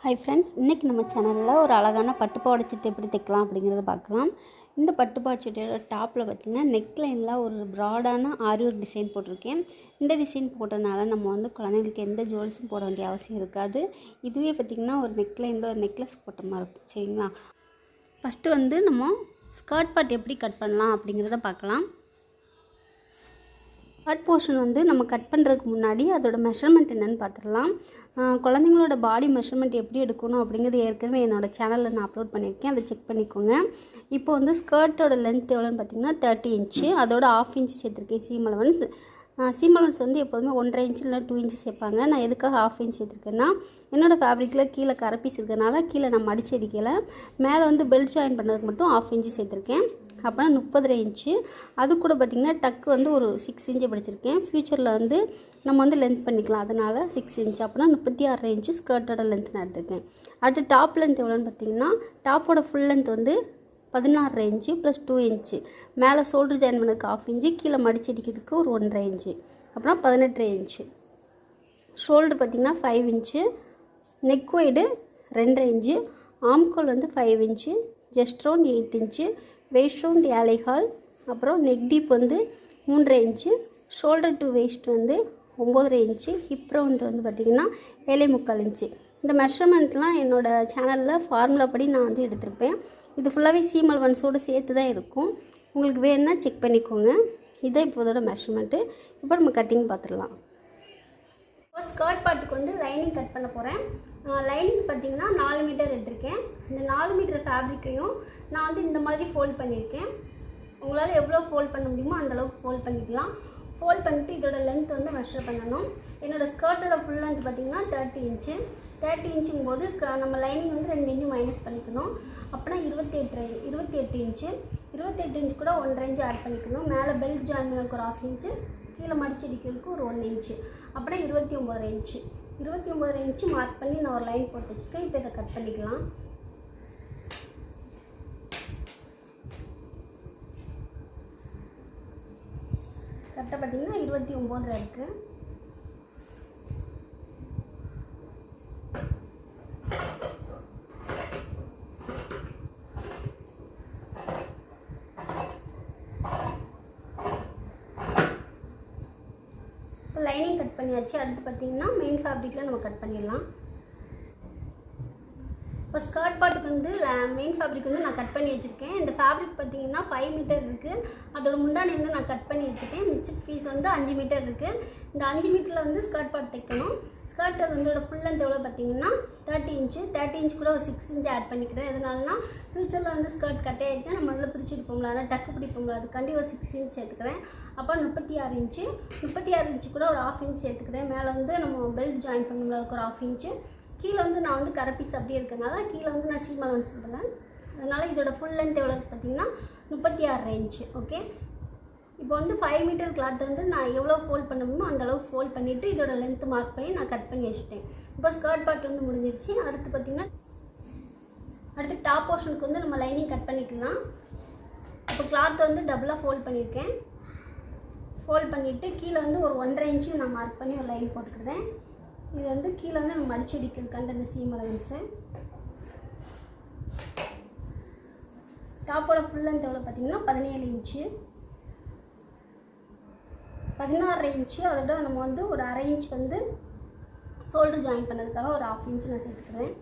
Hi friends, இன்றைக்கி நம்ம சேனலில் ஒரு அழகான பட்டுப்பாவாடை சட்டை எப்படி தைக்கலாம் அப்படிங்கிறத பார்க்கலாம். இந்த பட்டுப்பாவாடை சட்டையோட டாப்பில் பார்த்திங்கன்னா நெக்லைனில் ஒரு ப்ராடான ஆரி ஒர்க் டிசைன் போட்டிருக்கேன். இந்த டிசைன் போட்டனால நம்ம குழந்தைங்களுக்கு எந்த ஜுவல்ஸும் போட வேண்டிய அவசியம் இருக்காது. இதுவே பார்த்திங்கன்னா ஒரு நெக்லைனில் ஒரு நெக்லஸ் போட்ட மாதிரி இருக்கும். சரிங்களா, ஃபஸ்ட்டு நம்ம ஸ்கர்ட் பார்ட் எப்படி கட் பண்ணலாம் அப்படிங்கிறத பார்க்கலாம். கட் போர்ஷன் நம்ம கட் பண்ணுறதுக்கு முன்னாடி அதோட மெஷர்மெண்ட் என்னென்னு பார்த்துடலாம். குழந்தைங்களோட பாடி மெஷர்மெண்ட் எப்படி எடுக்கணும் அப்படிங்கிறது ஏற்கனவே என்னோடய சேனலில் நான் அப்லோட் பண்ணியிருக்கேன், அதை செக் பண்ணிக்கோங்க. இப்போ ஸ்கர்ட்டோட லென்த் எவ்வளோன்னு பார்த்தீங்கன்னா 30 இன்ச்சு. அதோட 1/2 இன்ச்சு சேர்த்துருக்கேன் சீம் அலவன்ஸ். சீம் அலவன்ஸ் எப்போதுமே 1.5 இன்ச்சு இல்லை 2 இன்ச்சு சேர்ப்பாங்க. நான் எதுக்காக 1/2 இன்ச் சேர்த்துருக்கேன்னா, என்னோடய ஃபேப்ரிக்கில் கீழே கரப்பீஸ் இருக்கிறதுனால கீழே நான் மடிச்சு அடிக்கலை. மேலே பெல்ட் ஜாயின் பண்ணுறதுக்கு மட்டும் 1/2 இன்ச்சு சேர்த்துருக்கேன். அப்போனா 30 இன்ச்சு. அது கூட பார்த்திங்கன்னா டக்கு ஒரு 6 இன்ச்சு படிச்சிருக்கேன். ஃப்யூச்சரில் நம்ம லென்த் பண்ணிக்கலாம், அதனால் 6 இன்ச்சு. அப்போனா 36 இன்ச்சு ஸ்கர்ட்டோட லென்த் நான் எடுத்துருக்கேன். அடுத்து டாப் லென்த் எவ்வளோன்னு பார்த்திங்கன்னா, டாப்போட full length 16 inch plus 2 inch. மேலே ஷோல்டர் ஜாயின் பண்ணதுக்கு 1/2 இன்ச்சு, கீழே மடிச்சு அடிக்கிறதுக்கு ஒரு 1.5 இன்ச்சு. அப்புறம் 18 இன்ச்சு. ஷோல்டர் பார்த்திங்கன்னா 5 இன்ச்சு. Neck wide 2.5 inch. ஆம்கோல் 5 inch. Just round 8 inch. Waist round 7.25. அப்புறம் neck deep 3.5 inch. Shoulder to waist 9.5 inch. Hip round பார்த்திங்கன்னா 7.25 இன்ச்சு. இந்த மெஷர்மெண்ட்லாம் என்னோடய சேனலில் ஃபார்முலா படி நான் எடுத்திருப்பேன். இது ஃபுல்லாகவே சீம் அலவன்ஸோடு சேர்த்து தான் இருக்கும். உங்களுக்கு வேணுன்னா செக் பண்ணிக்கோங்க. இதை இப்போதோட மெஷர்மெண்ட்டு. இப்போ நம்ம கட்டிங் பார்த்துடலாம். இப்போ ஸ்கர்ட் பார்ட்டுக்கு லைனிங் கட் பண்ண போகிறேன். லைனிங் பார்த்திங்கன்னா 4 மீட்டர் எடுத்திருக்கேன். இந்த 4 மீட்டர் ஃபேப்ரிக்கையும் நான் இந்த மாதிரி ஃபோல்ட் பண்ணியிருக்கேன். உங்களால் எவ்வளோ ஃபோல்ட் பண்ண முடியுமோ அந்தளவுக்கு ஃபோல்ட் பண்ணிக்கலாம். ஃபோல்ட் பண்ணிவிட்டு இதோட லென்த் மெஷர் பண்ணணும். என்னோடய ஸ்கர்ட்டோட ஃபுல் லென்த் பார்த்திங்கன்னா 30 இன்ச்சு. 30 இன்ச்சுங்கும் போது நம்ம லைனிங் 2 இன்ச்சு மைனஸ் பண்ணிக்கணும். அப்படின்னா 28 இன்ச்சு. 28 இன்ச்சு கூட 1.5 இன்ச்சு ஆட் பண்ணிக்கணும். மேலே பெல்ட் ஜாயின் பண்ணதுக்கு ஒரு 1/2 இன்ச்சு, கீழே மடிச்சு அடிக்கிறதுக்கு ஒரு 1 இன்ச்சு. அப்படின்னா 29 இன்ச்சு. 29 இன்ச்சு மார்க் பண்ணி நான் ஒரு லைன் போட்டு வச்சுருக்கேன். இப்போ இதை கட் பண்ணிக்கலாம். கரெக்டாக பார்த்திங்கன்னா 29 இருக்குது. இப்போ லைனிங் கட் பண்ணியாச்சு. அடுத்து பார்த்திங்கன்னா மெயின் ஃபேப்ரிக்கில் நம்ம கட் பண்ணிடலாம். இப்போ ஸ்கர்ட் பார்ட்டுக்கு மெயின் ஃபேப்ரிக் நான் கட் பண்ணி வச்சுருக்கேன். இந்த ஃபேப்ரிக் பார்த்திங்கன்னா 5 மீட்டர் இருக்குது. அதோட முந்தானி நான் கட் பண்ணி எடுத்துட்டேன். மிச்சம் பீஸ் 5 மீட்டர் இருக்குது. இந்த 5 மீட்டரில் ஸ்கர்ட் பார்ட் தைக்கணும். ஸ்கர்ட் அதோட ஃபுல் லென்த் எவ்வளோ பார்த்திங்கன்னா 30 இன்ச்சு. 30 இன்ச்சு கூட ஒரு 6 இன்ச்சு ஆட் பண்ணிக்கிறேன். எதனாலனா ஃப்யூச்சரில் ஸ்கர்ட் கட்டையாகிட்டு நம்ம பிரித்து எடுப்போம்ல, அதனால் டக்கு பிடிப்போம்ல, அதுக்காண்டி ஒரு 6 இன்ச் சேர்த்துக்கிறேன். அப்போ 36 இன்ச்சு. 36 இன்ச்சு கூட ஒரு 1/2 இன்ச் சேர்த்துக்கிறேன். மேலே நம்ம பெல்ட் ஜாயின் பண்ணோம்ல, அதுக்கு ஒரு 1/2 இன்ச்சு. கீழே நான் கரப்பீஸ் அப்படியே இருக்கிறதுனால கீழே நான் சீம் அலவன்ஸ் சொல்கிறேன். அதனால் இதோட ஃபுல் லென்த் எவ்வளோ பார்த்திங்கன்னா 36 இன்ச்சு. ஓகே, இப்போ 5 மீட்டர் கிளாத்தை நான் எவ்வளோ ஃபோல்ட் பண்ண முடியுமோ அந்தளவுக்கு ஃபோல்ட் பண்ணிவிட்டு இதோட லென்த்து மார்க் பண்ணி நான் கட் பண்ணி வச்சுட்டேன். இப்போ ஸ்கர்ட் பார்ட் முடிஞ்சிருச்சு. அடுத்து பார்த்திங்கன்னா அடுத்து டாப் போர்ஷனுக்கு நம்ம லைனிங் கட் பண்ணிக்கலாம். இப்போ கிளாத்தை டபுளாக ஃபோல்ட் பண்ணியிருக்கேன். ஃபோல்ட் பண்ணிவிட்டு கீழே ஒரு 1.5 இன்ச்சு நான் மார்க் பண்ணி ஒரு லைன் போட்டுக்கிறேன். இது கீழே நம்ம மடிச்சு அடிக்கிறதுக்கு அந்த சீம் அலவன்ஸு. டாப்போட ஃபுல் லென்த் எவ்வளோ பார்த்திங்கன்னா 17 இன்ச்சு. 16 இன்ச்சு. அதோட நம்ம ஒரு 1/2 இன்ச் ஷோல்டர் ஜாயின் பண்ணதுக்காக ஒரு 1/2 இன்ச்சு நான் சேர்த்துக்கிறேன்.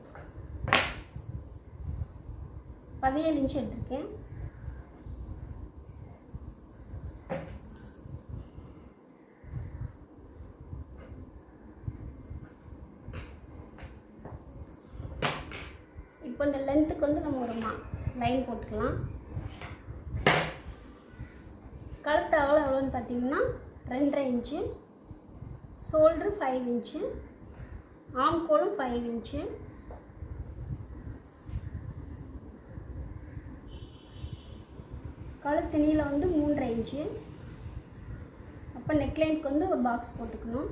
17 இன்ச்சு எடுத்திருக்கேன். இப்போ இந்த லென்த்துக்கு நம்ம ஒரு லைன் போட்டுக்கலாம். கழுத்து அகலம் எவ்வளோன்னு பார்த்தீங்கன்னா 2.5 இன்ச்சு. Shoulder 5 inch. ஆம்கோலும் 5 இன்ச்சு. கழுத்து நீளம் 3.5 இன்ச்சு. அப்போ நெக்லைனுக்கு ஒரு பாக்ஸ் போட்டுக்கணும்.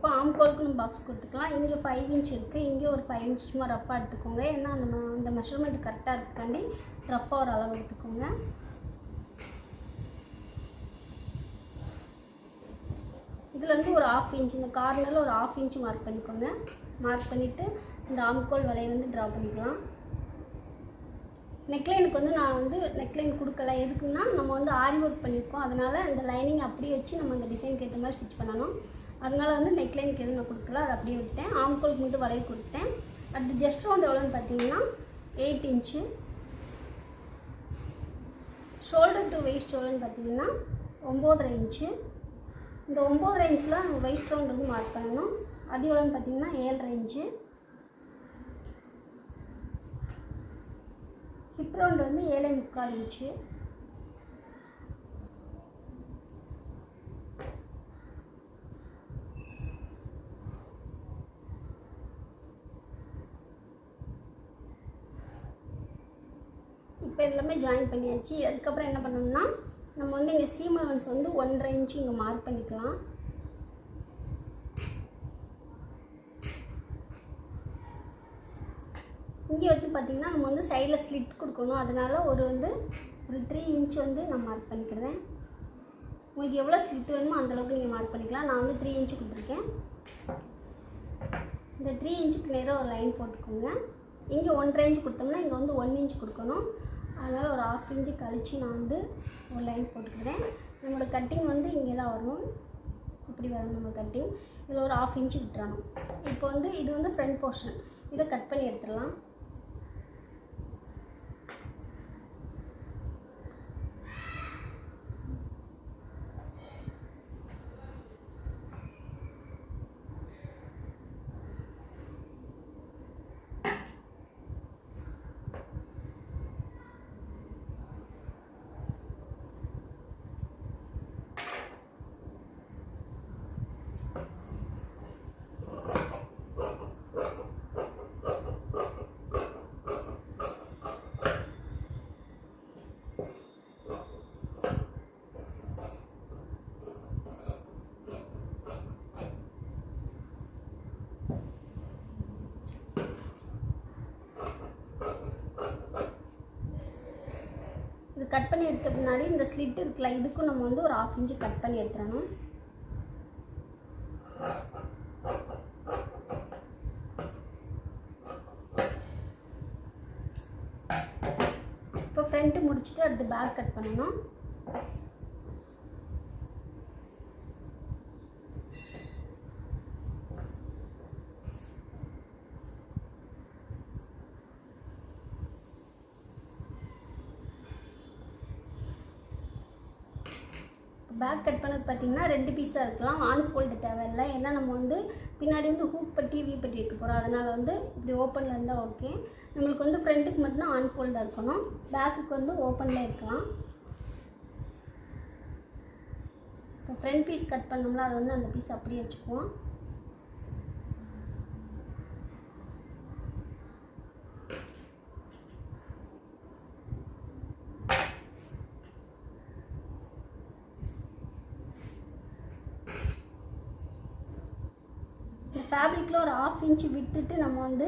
இப்போ ஆம்கோலுக்கு நம்ம பாக்ஸ் கொடுத்துக்கலாம். இங்கே 5 இன்ச் இருக்குது, இங்கே ஒரு 5 இன்ச் சும்மா ரஃப்பாக எடுத்துக்கோங்க. ஏன்னா நம்ம இந்த மெஷர்மெண்ட் கரெக்டாக இருக்காண்டி ரஃப்பாக ஒரு அளவு எடுத்துக்கோங்க. இதுலேருந்து ஒரு 1/2 இன்ச், இந்த கார்னரில் ஒரு 1/2 இன்ச் மார்க் பண்ணிக்கோங்க. மார்க் பண்ணிவிட்டு இந்த ஆம்கோல் வலையை வந்து ட்ரா பண்ணிக்கலாம். நெக்லைனுக்கு வந்து நான் வந்து நெக்லைன் கொடுக்கல. எதுக்குன்னா நம்ம வந்து ஆரி ஒர்க் பண்ணியிருக்கோம், அதனால் அந்த லைனிங் அப்படியே வச்சு நம்ம அந்த டிசைனுக்கு ஏற்ற மாதிரி ஸ்டிச் பண்ணணும். அதனால் வந்து நெக்லைனுக்கு எதுவும் நான் கொடுக்கல, அதை அப்படியே விட்டேன். ஆம்கோலுக்கு மட்டும் வளைய கொடுத்தேன். அடுத்து ஜஸ்ட் ரவுண்ட் எவ்வளோன்னு பார்த்தீங்கன்னா 8 இன்ச்சு. ஷோல்டர் டு வெயிஸ்ட் எவ்வளோன்னு பார்த்தீங்கன்னா 9.5 இன்ச்சு. இந்த 9.5 இன்ச்சில் நம்ம வெயிஸ்ட் ரவுண்ட் வந்து மார்க் பண்ணணும். அது எவ்வளோன்னு பார்த்தீங்கன்னா 7.5 இன்ச்சு. ஹிப் ரவுண்ட் வந்து 7.25 இன்ச்சு. இப்போ எல்லாமே ஜாயின் பண்ணியாச்சு. அதுக்கப்புறம் என்ன பண்ணணும்னா நம்ம வந்து இங்கே சீம் அலவன்ஸ் வந்து 1.5 இன்ச்சு இங்கே மார்க் பண்ணிக்கலாம். இங்கே வந்து பார்த்திங்கன்னா நம்ம வந்து சைடில் ஸ்லிட் கொடுக்கணும். அதனால் ஒரு 3 இன்ச் வந்து நான் மார்க் பண்ணிக்கிறேன். உங்களுக்கு எவ்வளோ ஸ்லிட் வேணுமோ அந்தளவுக்கு நீங்கள் மார்க் பண்ணிக்கலாம். நான் வந்து 3 இன்ச்சு கொடுத்துருக்கேன். இந்த 3 இன்ச்சுக்கு நேராக ஒரு லைன் போட்டுக்கோங்க. இங்கே 1.5 இன்ச் கொடுத்தோம்னா இங்கே வந்து 1 இன்ச் கொடுக்கணும். அதனால் ஒரு 1/2 இன்ச்சு கழித்து நான் வந்து ஒரு லைன் போட்டுக்கிறேன். நம்மளோட கட்டிங் வந்து இங்கே தான் வரணும், இப்படி வரணும் நம்ம கட்டிங். இதில் ஒரு 1/2 இன்ச்சு விட்டுறணும். இப்போ வந்து இது வந்து ஃப்ரண்ட் போர்ஷன், இதை கட் பண்ணி எடுத்துடலாம். இது கட் பண்ணி எடுத்த பின்னாடி இந்த ஸ்லிட் இருக்குல்ல, இதுக்கும் நம்ம வந்து ஒரு 1/2 இன்ச்சு கட் பண்ணி எடுத்துடணும். இப்போ ஃப்ரண்ட்டு முடிச்சுட்டு அடுத்து பேக் கட் பண்ணணும். பேக் கட் பண்ணது பார்த்திங்கன்னா 2 பீஸாக இருக்கலாம். ஆன் ஃபோல்டு தேவையில்லை, ஏன்னா நம்ம வந்து பின்னாடி வந்து ஹூக் பட்டி வீ பட்டி வைக்க போகிறோம். அதனால் வந்து இப்படி ஓப்பனில் இருந்தால் ஓகே. நம்மளுக்கு வந்து ஃப்ரண்ட்டுக்கு மட்டும்தான் ஆன் ஃபோல்டாக இருக்கணும், பேக்குக்கு வந்து ஓப்பனில் இருக்கலாம். இப்போ ஃப்ரண்ட் பீஸ் கட் பண்ணோம்ல, அதை வந்து அந்த பீஸ் அப்படியே வச்சுக்குவோம். ஃபேப்ரிக்கில் ஒரு 1/2 இன்ச்சு விட்டுட்டு நம்ம வந்து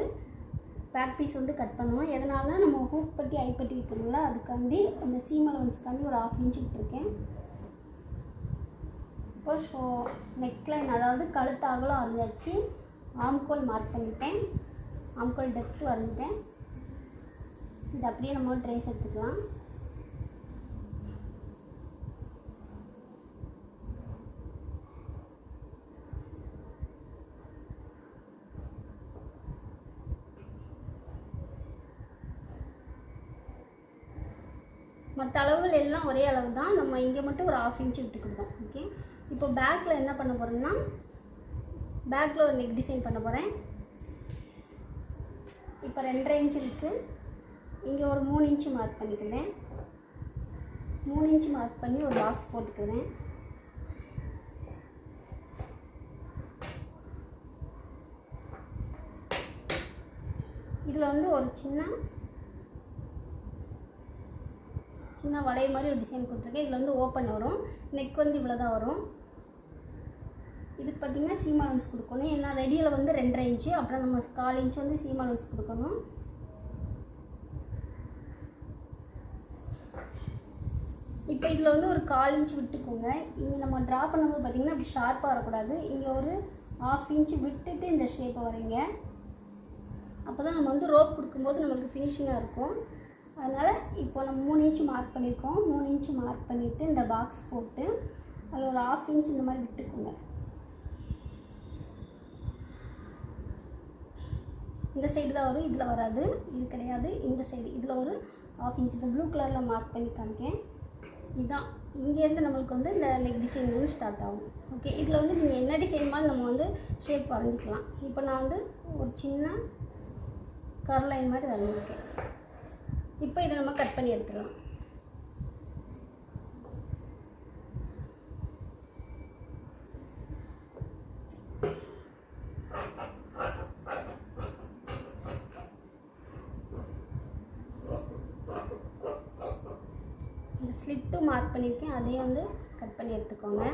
பேக் பீஸ் வந்து கட் பண்ணுவோம். எதனால நம்ம ஹூக் பட்டி ஐப்பட்டி வைக்கணும்ல, அதுக்காண்டி அந்த சீம் அலவன்ஸ்க்காண்டி ஒரு 1/2 இன்ச்சு விட்டுருக்கேன். இப்போ நெக்லைன் அதாவது கழுத்து அகலம் வரைஞ்சாச்சு. ஆம்கோல் மார்க் பண்ணிட்டேன், ஆம்கோல் டெப்த்து வரைஞ்சிட்டேன். இது அப்படியே நம்ம ட்ரேஸ் எடுத்துக்கலாம். மற்ற அளவுகள் எல்லாம் ஒரே அளவு தான், நம்ம இங்கே மட்டும் ஒரு 1/2 இன்ச்சு விட்டுக்கிட்டோம். ஓகே, இப்போ பேக்கில் என்ன பண்ண போகிறோம்னா, பேக்கில் ஒரு நெக் டிசைன் பண்ண போகிறேன். இப்போ 2.5 இன்ச் இருக்குது, இங்கே ஒரு 3 இன்ச்சு மார்க் பண்ணிக்கிறேன். 3 இன்ச்சு மார்க் பண்ணி ஒரு பாக்ஸ் போட்டுக்கிறேன். இதில் வந்து ஒரு சின்ன வளைய மாதிரி ஒரு டிசைன் கொடுத்துருக்கேன். இதில் வந்து ஓப்பன் வரும், நெக் வந்து இவ்வளோ தான் வரும். இதுக்கு பார்த்திங்கன்னா சீம் அலவன்ஸ் கொடுக்கணும். ஏன்னா ரெடியில் வந்து 2.5 இன்ச்சு, அப்புறம் நம்ம 1/4 இன்ச்சு வந்து சீம் அலவன்ஸ் கொடுக்கணும். இப்போ இதில் வந்து ஒரு 1/4 இன்ச்சு விட்டுக்கோங்க. இங்கே நம்ம ட்ரா பண்ணும்போது பார்த்திங்கன்னா அப்படி ஷார்ப்பாக வரக்கூடாது. இங்கே ஒரு 1/2 இன்ச்சு விட்டுட்டு இந்த ஷேப்பை வரைங்க. அப்போ தான் நம்ம வந்து ரோப் கொடுக்கும்போது நம்மளுக்கு ஃபினிஷிங்காக இருக்கும். அதனால் இப்போ நம்ம 3 இன்ச்சு மார்க் பண்ணியிருக்கோம். 3 இன்ச்சு மார்க் பண்ணிவிட்டு இந்த பாக்ஸ் போட்டு அதில் ஒரு 1/2 இன்ச் இந்த மாதிரி விட்டுக்கோங்க. இந்த சைடு தான் வரும், இதில் வராது. இது கிடையாது, இந்த சைடு இதில் ஒரு 1/2 இன்ச் இந்த ப்ளூ கலரில் மார்க் பண்ணி காமிக்கேன். இதுதான் இங்கேருந்து நம்மளுக்கு வந்து இந்த நெக் டிசைன் வந்து ஸ்டார்ட் ஆகும். ஓகே, இதில் வந்து நீங்கள் என்ன டிசைன் மாதிரி நம்ம வந்து ஷேப் வரைஞ்சிக்கலாம். இப்போ நான் வந்து ஒரு சின்ன கர்வ் லைன் மாதிரி வரைஞ்சிருக்கேன். இப்போ இதை நம்ம கட் பண்ணி எடுத்துக்கலாம். இந்த ஸ்லிட்டு மார்க் பண்ணியிருக்கேன், அதையும் வந்து கட் பண்ணி எடுத்துக்கோங்க.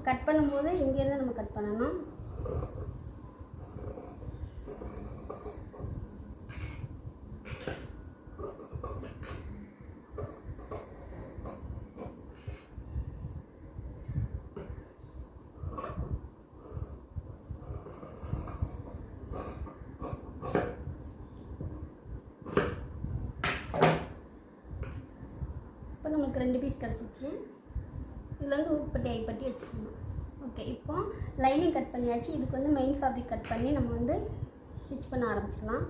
கட் பண்ணும்போது இங்கேருந்து நம்ம கட் பண்ணணும். இப்போ நமக்கு 2 பீஸ் கிடச்சிச்சு. இதில் வந்து ஊக்குப்பட்டி ஐப்பட்டி வச்சுக்கணும். ஓகே, இப்போ லைனிங் கட் பண்ணியாச்சு. இதுக்கு வந்து மெயின் ஃபேப்ரிக் கட் பண்ணி நம்ம வந்து ஸ்டிச் பண்ண ஆரம்பிச்சிடலாம்.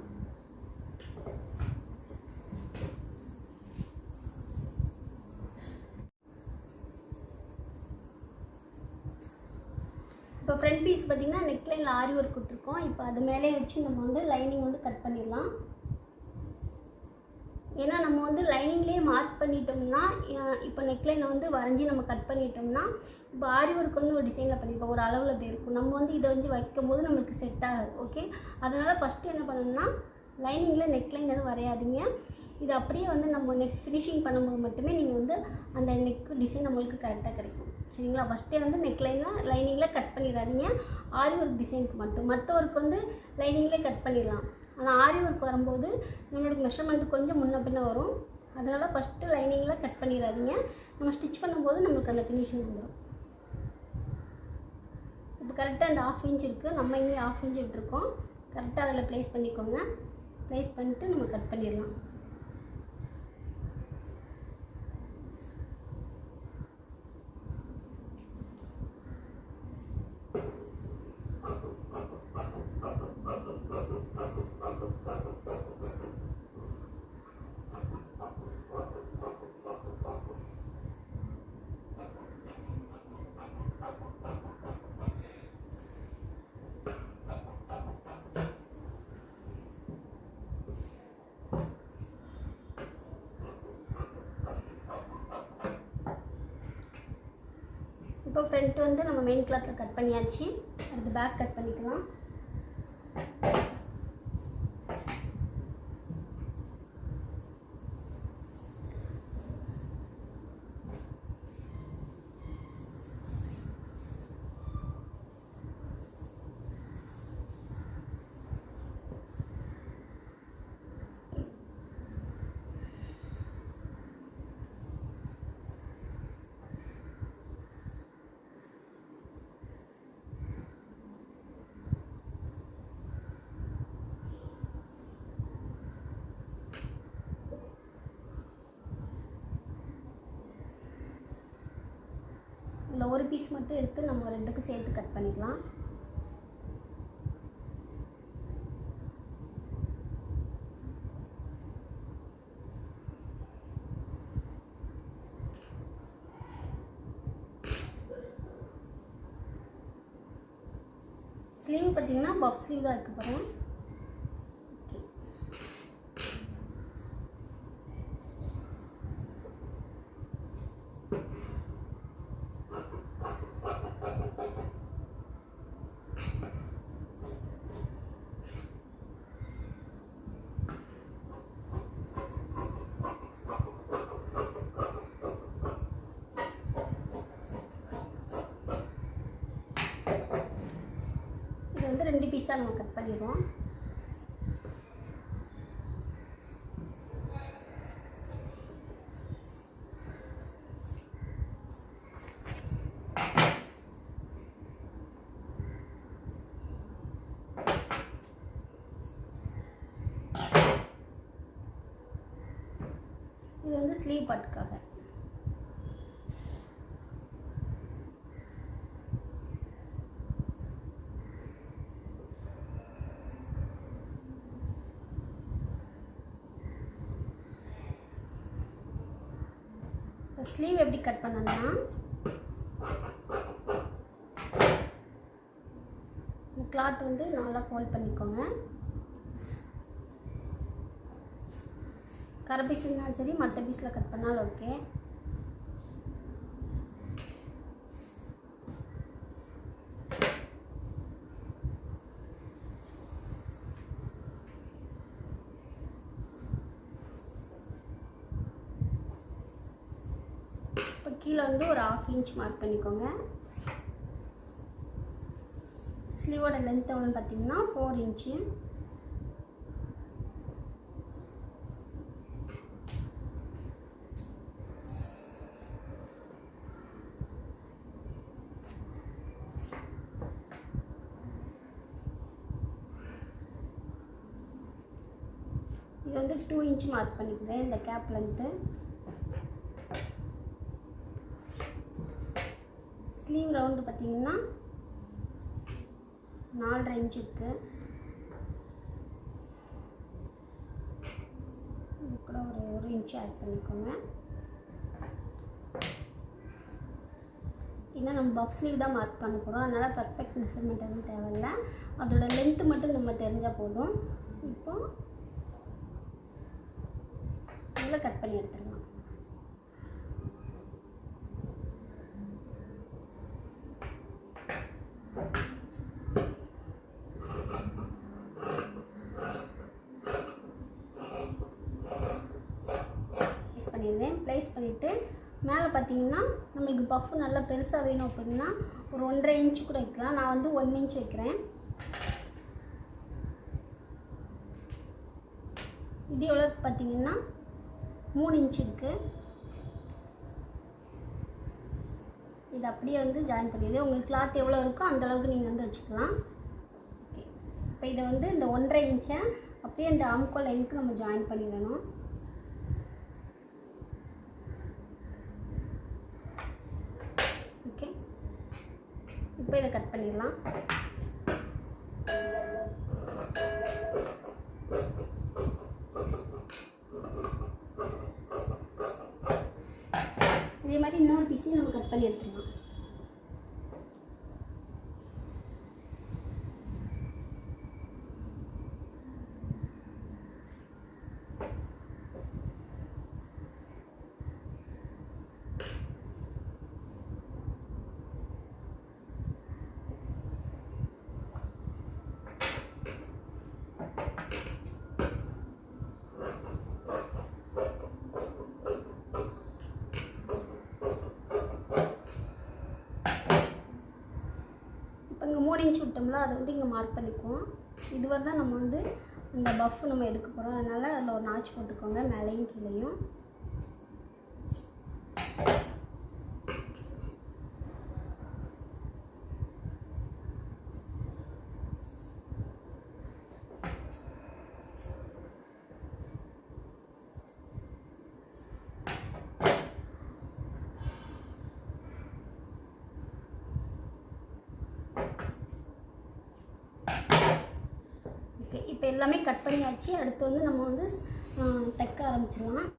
இப்போ ஃப்ரண்ட் பீஸ் பார்த்திங்கன்னா நெக்லைனில் ஆரி ஒர்க் கொடுத்துருக்கோம். இப்போ அது மேலே வச்சு நம்ம வந்து லைனிங் வந்து கட் பண்ணிடலாம். ஏன்னா நம்ம வந்து லைனிங்லேயே மார்க் பண்ணிட்டோம்னா, இப்போ நெக்லைனை வந்து வரைஞ்சி நம்ம கட் பண்ணிட்டோம்னா, இப்போ ஆரி ஒர்க் வந்து ஒரு டிசைனில் பண்ணியிருப்போம், ஒரு அளவில் அப்படி இருக்கும். நம்ம வந்து இதை வந்து வைக்கும்போது நம்மளுக்கு செட் ஆகாது. ஓகே, அதனால் ஃபஸ்ட்டு என்ன பண்ணணும்னா லைனிங்கில் நெக்லைன் எதுவும் வரையாதீங்க. இது அப்படியே வந்து நம்ம நெக் ஃபினிஷிங் பண்ணும்போது மட்டுமே நீங்கள் வந்து அந்த நெக் டிசைன் நம்மளுக்கு கரெக்டாக கிடைக்கும். சரிங்களா? ஃபஸ்ட்டே வந்து லைனிங்கில் கட் பண்ணிடாதீங்க. ஆரி ஒர்க் டிசைனுக்கு மட்டும், மற்ற ஒர்க் வந்து லைனிங்லேயே கட் பண்ணிடலாம். ஆனால் ஆரி ஒர்க் வரும்போது நம்மளுக்கு மெஷர்மெண்ட் கொஞ்சம் முன்ன பின்ன வரும். அதனால் ஃபஸ்ட்டு லைனிங்கில் கட் பண்ணிடாதீங்க. நம்ம ஸ்டிச் பண்ணும்போது நம்மளுக்கு அந்த ஃபினிஷிங் வந்துடும். இப்போ கரெக்டாக அந்த 1/2 இன்ச் இருக்குது, நம்ம இங்கே 1/2 இன்ச் விட்டுருக்கோம். கரெக்டாக அதில் ப்ளேஸ் பண்ணிக்கோங்க. ப்ளேஸ் பண்ணிட்டு நம்ம கட் பண்ணிடலாம். இப்போ ஃப்ரண்ட் வந்து நம்ம மெயின் கிளாத்தில் கட் பண்ணியாச்சு. அடுத்து பேக் கட் பண்ணிக்கலாம். இல்லை ஒரு பீஸ் மட்டும் எடுத்து நம்ம 2க்கும் சேர்த்து கட் பண்ணிக்கலாம். ஸ்லீவ் பார்த்திங்கன்னா பஃப் ஸ்லீவ் தான் வைக்க போகிறோம். வந்து 2 பீஸாக நம்ம கட் பண்ணிடுவோம். இது வந்து ஸ்லீவ் பார்ட்டுக்காக. ஸ்லீவ் எப்படி கட் பண்ணணும்னா கிளாத் வந்து நல்லா ஃபோல்ட் பண்ணிக்கோங்க. கரை பீஸ் இருந்தாலும் சரி, மற்ற பீஸில் கட் பண்ணாலும் ஓகே. இப்போ கீழே வந்து ஒரு 1/2 இன்ச் மார்க் பண்ணிக்கோங்க. ஸ்லீவோட லென்த் எவ்வளோன்னு பார்த்தீங்கன்னா 4 இன்ச்சு. இது வந்து 2 இன்ச் மார்க் பண்ணிக்கிறேன் இந்த கேப் லென்த்து. ஸ்லீவ் ரவுண்டு பார்த்தீங்கன்னா 4.5 இன்ச் இருக்குது. இது கூட ஒரு 1 இன்ச் ஆட் பண்ணிக்கோங்க. ஏன்னா நம்ம பஃப் ஸ்லீவ் தான் மார்க் பண்ண போகிறோம், அதனால் பர்ஃபெக்ட் மெஷர்மெண்ட் எதுவும் தேவையில்லை. அதோட லென்த்து மட்டும் நம்ம தெரிஞ்சால் போதும். இப்போது இதில் கட் பண்ணி எடுத்துடலாம். ப்ளேஸ் பண்ணிவிட்டு மேலே பார்த்தீங்கன்னா நம்மளுக்கு பஃப் நல்லா பெருசாக வேணும் அப்படின்னா ஒரு 1.5 இன்ச்சு கூட வைக்கலாம். நான் வந்து 1 இன்ச் வைக்கிறேன். இது எவ்வளோ பார்த்தீங்கன்னா 3 இன்ச் இருக்குது. இது அப்படியே வந்து ஜாயின் பண்ணிடுது. உங்களுக்கு கிளாத் எவ்வளோ இருக்கோ அந்தளவுக்கு நீங்கள் வந்து வச்சுக்கலாம். ஓகே, இப்போ இதை வந்து இந்த 1.5 இன்ச்சை அப்படியே இந்த ஆம்கோல் லைனுக்கு நம்ம ஜாயின் பண்ணிடணும். ஓகே, இப்போ இதை கட் பண்ணிடலாம். இதே மாதிரி இன்னொரு பீஸையும் நம்ம கட் பண்ணி எடுத்துக்கலாம். இங்கே 3 இன்ச் விட்டோம்ல, அதை வந்து இங்கே மார்க் பண்ணிக்குவோம். இதுவரை தான் நம்ம வந்து இந்த பஃப் நம்ம எடுக்க போகிறோம், அதனால் அதில் ஒரு நாச் போட்டுக்கோங்க மேலேயும் கீழேயும். ஓகே, இப்போ எல்லாமே கட் பண்ணியாச்சு. அடுத்து வந்து நம்ம வந்து தைக்க ஆரம்பிச்சிடலாம்.